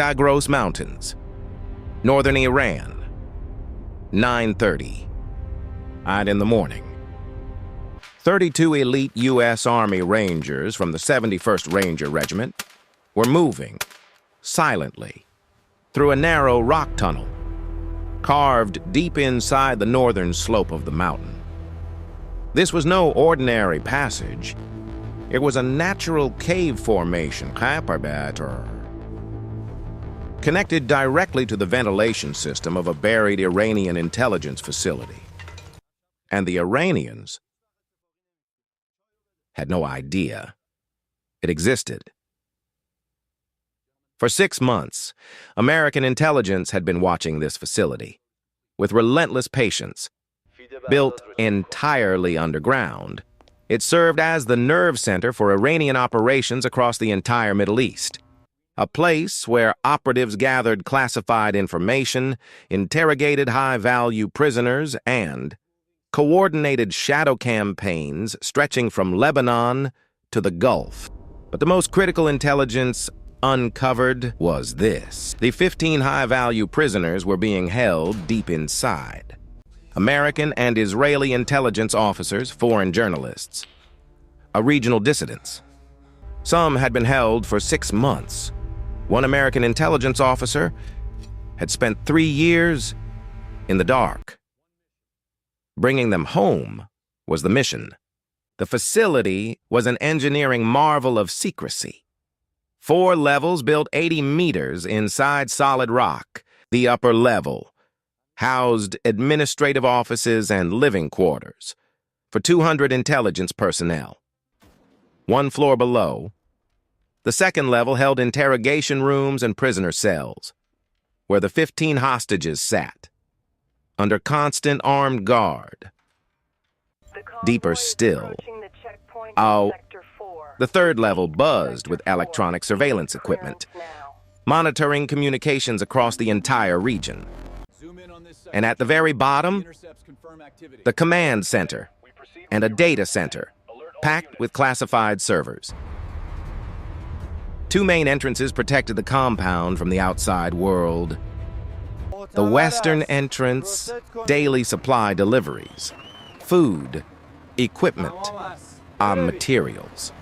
Zagros Mountains, northern Iran, 9:30 in the morning. 32 elite U.S. Army Rangers from the 71st Ranger Regiment were moving silently through a narrow rock tunnel carved deep inside the northern slope of the mountain. This was no ordinary passage. It was a natural cave formation, connected directly to the ventilation system of a buried Iranian intelligence facility. And the Iranians had no idea it existed. For 6 months, American intelligence had been watching this facility with relentless patience. Built entirely underground, it served as the nerve center for Iranian operations across the entire Middle East. A place where operatives gathered classified information, interrogated high-value prisoners, and coordinated shadow campaigns stretching from Lebanon to the Gulf. But the most critical intelligence uncovered was this. The 15 high-value prisoners were being held deep inside. American and Israeli intelligence officers, foreign journalists, regional dissidents. Some had been held for 6 months. One American intelligence officer had spent 3 years in the dark. Bringing them home was the mission. The facility was an engineering marvel of secrecy. 4 levels built 80 meters inside solid rock. The upper level housed administrative offices and living quarters for 200 intelligence personnel. 1 floor below, the second level held interrogation rooms and prisoner cells, where the 15 hostages sat, under constant armed guard. Deeper still, the third level buzzed with electronic surveillance equipment, monitoring communications across the entire region. And at the very bottom, the command center and a data center, packed with classified servers. 2 main entrances protected the compound from the outside world. The western entrance, daily supply deliveries, food, equipment, materials,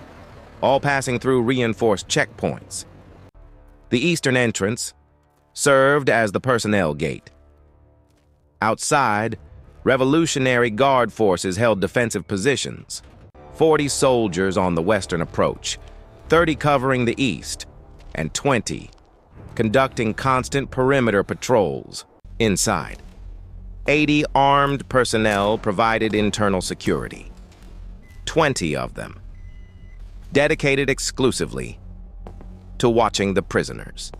all passing through reinforced checkpoints. The eastern entrance served as the personnel gate. Outside, Revolutionary Guard forces held defensive positions. 40 soldiers on the western approach, 30 covering the east, and 20 conducting constant perimeter patrols inside. 80 armed personnel provided internal security. 20 of them dedicated exclusively to watching the prisoners.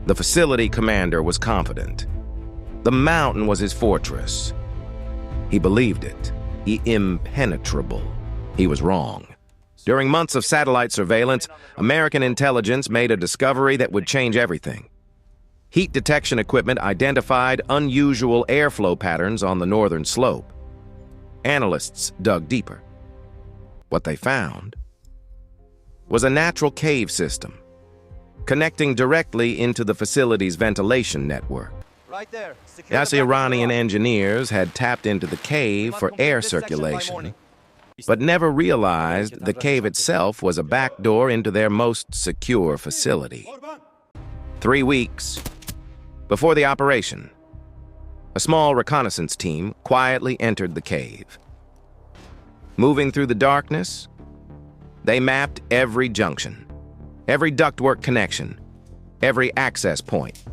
The facility commander was confident. The mountain was his fortress. He believed it. Impenetrable. He was wrong. During months of satellite surveillance, American intelligence made a discovery that would change everything. Heat detection equipment identified unusual airflow patterns on the northern slope. Analysts dug deeper. What they found was a natural cave system connecting directly into the facility's ventilation network. Right there. As Iranian engineers had tapped into the cave for air circulation, but never realized the cave itself was a backdoor into their most secure facility. 3 weeks before the operation, a small reconnaissance team quietly entered the cave. Moving through the darkness, they mapped every junction, every ductwork connection, every access point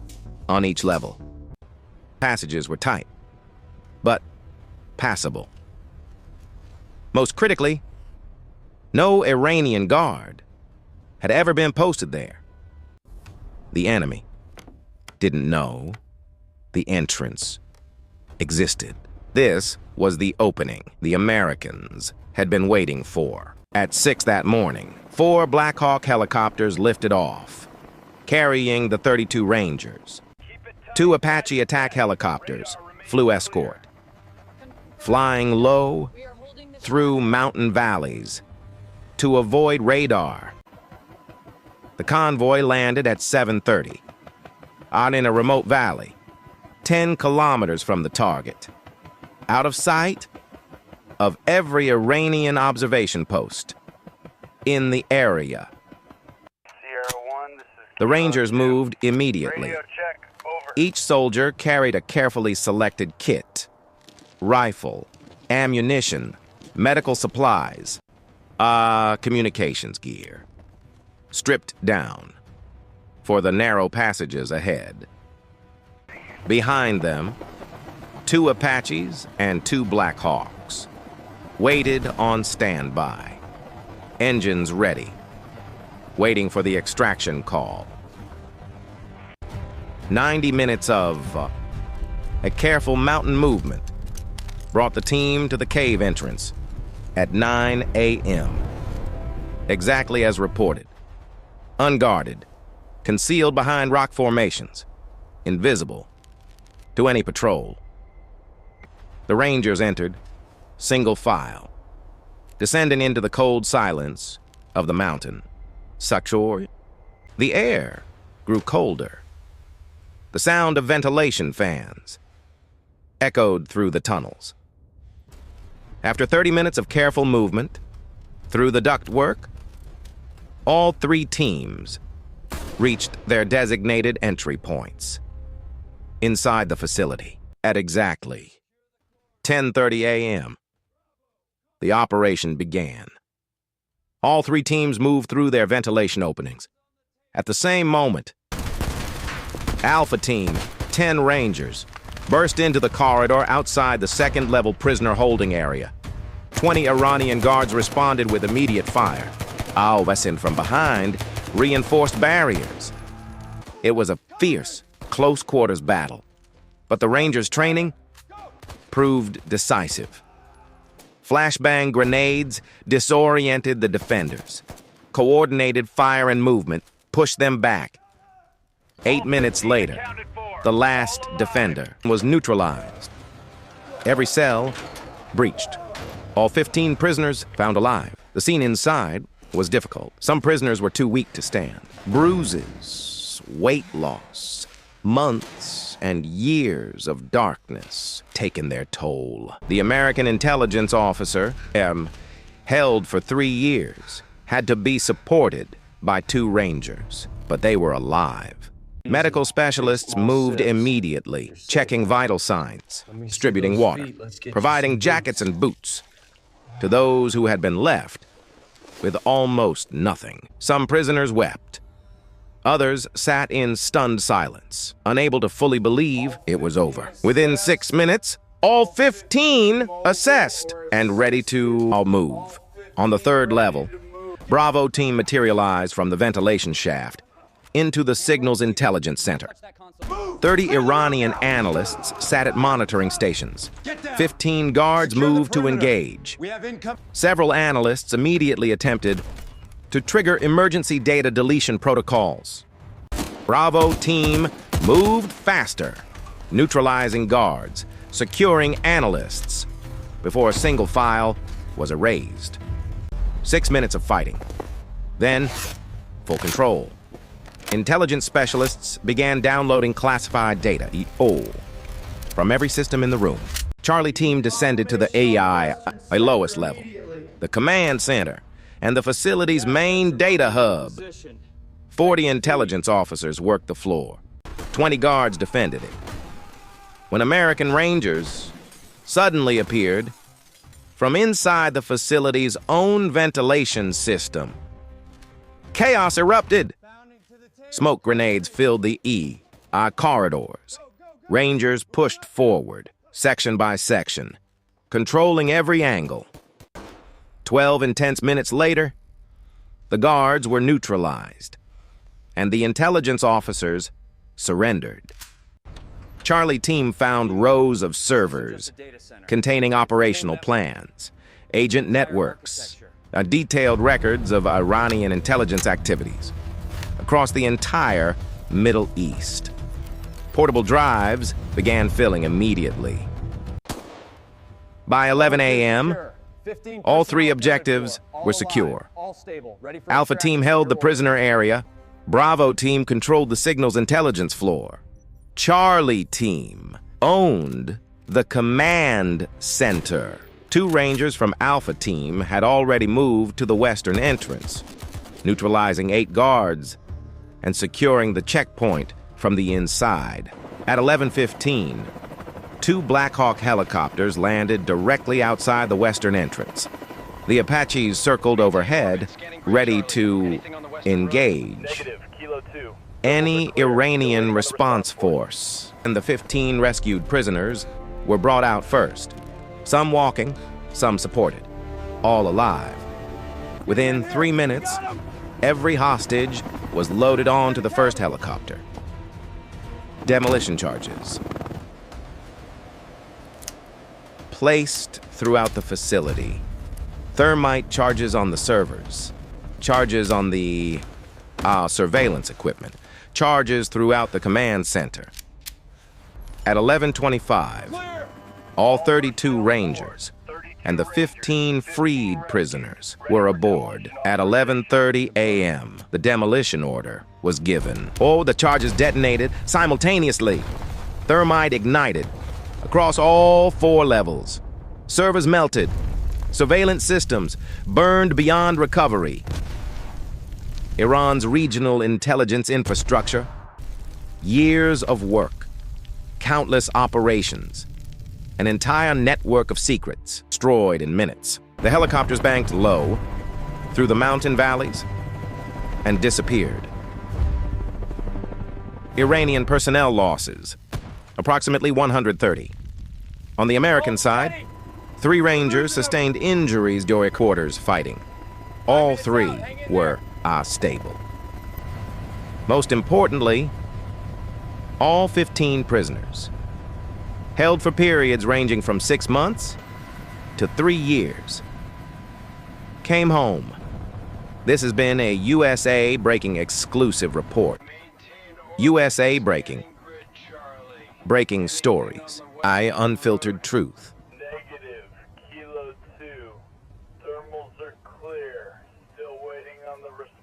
on each level. Passages were tight, but passable. Most critically, no Iranian guard had ever been posted there. The enemy didn't know the entrance existed. This was the opening the Americans had been waiting for. At 6 that morning, 4 Black Hawk helicopters lifted off, carrying the 32 Rangers. 2 Apache attack helicopters flew escort, flying low through mountain valleys to avoid radar. The convoy landed at 7:30, out in a remote valley, 10 kilometers from the target, out of sight of every Iranian observation post in the area. The Rangers moved immediately. Each soldier carried a carefully selected kit, rifle, ammunition, medical supplies, communications gear, stripped down for the narrow passages ahead. Behind them, 2 Apaches and 2 Black Hawks waited on standby, engines ready, waiting for the extraction call. 90 minutes of a careful mountain movement brought the team to the cave entrance at 9 a.m. Exactly as reported. Unguarded, concealed behind rock formations, invisible to any patrol. The Rangers entered, single file, descending into the cold silence of the mountain. Sucture. The air grew colder. The sound of ventilation fans echoed through the tunnels. After 30 minutes of careful movement through the ductwork, all 3 teams reached their designated entry points inside the facility at exactly 10:30 a.m. The operation began. All 3 teams moved through their ventilation openings. At the same moment, Alpha Team, 10 Rangers, burst into the corridor outside the second-level prisoner holding area. 20 Iranian guards responded with immediate fire. Al-Wasin from behind reinforced barriers. It was a fierce, close-quarters battle, but the Rangers' training proved decisive. Flashbang grenades disoriented the defenders. Coordinated fire and movement pushed them back. 8 minutes later, the last defender was neutralized. Every cell breached. All 15 prisoners found alive. The scene inside was difficult. Some prisoners were too weak to stand. Bruises, weight loss, months and years of darkness taken their toll. The American intelligence officer, held for 3 years, had to be supported by 2 Rangers, but they were alive. Medical specialists moved immediately, checking vital signs, distributing water, providing jackets and boots to those who had been left with almost nothing. Some prisoners wept. Others sat in stunned silence, unable to fully believe it was over. Within 6 minutes, all 15 assessed and ready to move. On the 3rd level, Bravo team materialized from the ventilation shaft into the Signals Intelligence Center. 30 Iranian analysts sat at monitoring stations. 15 guards moved to engage. Several analysts immediately attempted to trigger emergency data deletion protocols. Bravo team moved faster, neutralizing guards, securing analysts, before a single file was erased. 6 minutes of fighting. Then, full control. Intelligence specialists began downloading classified data, from every system in the room. Charlie team descended to the AI, a lowest level, the command center, and the facility's main data hub. 40 intelligence officers worked the floor. 20 guards defended it. When American Rangers suddenly appeared from inside the facility's own ventilation system, chaos erupted. Smoke grenades filled the corridors. Rangers pushed forward, section by section, controlling every angle. 12 intense minutes later, the guards were neutralized, and the intelligence officers surrendered. Charlie team found rows of servers containing operational plans, agent networks, detailed records of Iranian intelligence activities across the entire Middle East. Portable drives began filling immediately. By 11 a.m., all 3 objectives were secure. Alpha Team held the prisoner area, Bravo team controlled the signal's intelligence floor. Charlie team owned the command center. 2 Rangers from Alpha team had already moved to the western entrance, neutralizing 8 guards and securing the checkpoint from the inside. At 11:15, 2 Black Hawk helicopters landed directly outside the western entrance. The Apaches circled overhead, ready to engage any Iranian response force, and the 15 rescued prisoners were brought out first, some walking, some supported, all alive. Within 3 minutes, every hostage was loaded onto the first helicopter. Demolition charges placed throughout the facility. Thermite charges on the servers, charges on the surveillance equipment, charges throughout the command center. At 11:25, all 32 Rangers and the 15 freed prisoners were aboard. At 11:30 a.m., the demolition order was given. Oh, the charges detonated simultaneously. Thermite ignited across all 4 levels. Servers melted. Surveillance systems burned beyond recovery. Iran's regional intelligence infrastructure, years of work, countless operations, an entire network of secrets destroyed in minutes. The helicopters banked low through the mountain valleys and disappeared. Iranian personnel losses, approximately 130. On the American side, 3 Rangers sustained injuries during quarters fighting. All 3 were stable. Most importantly, all 15 prisoners, held for periods ranging from 6 months to 3 years, came home. This has been a USA Breaking exclusive report. USA Breaking. Breaking stories. Unfiltered truth. Negative, Kilo 2. Thermals are clear. Still waiting on the response.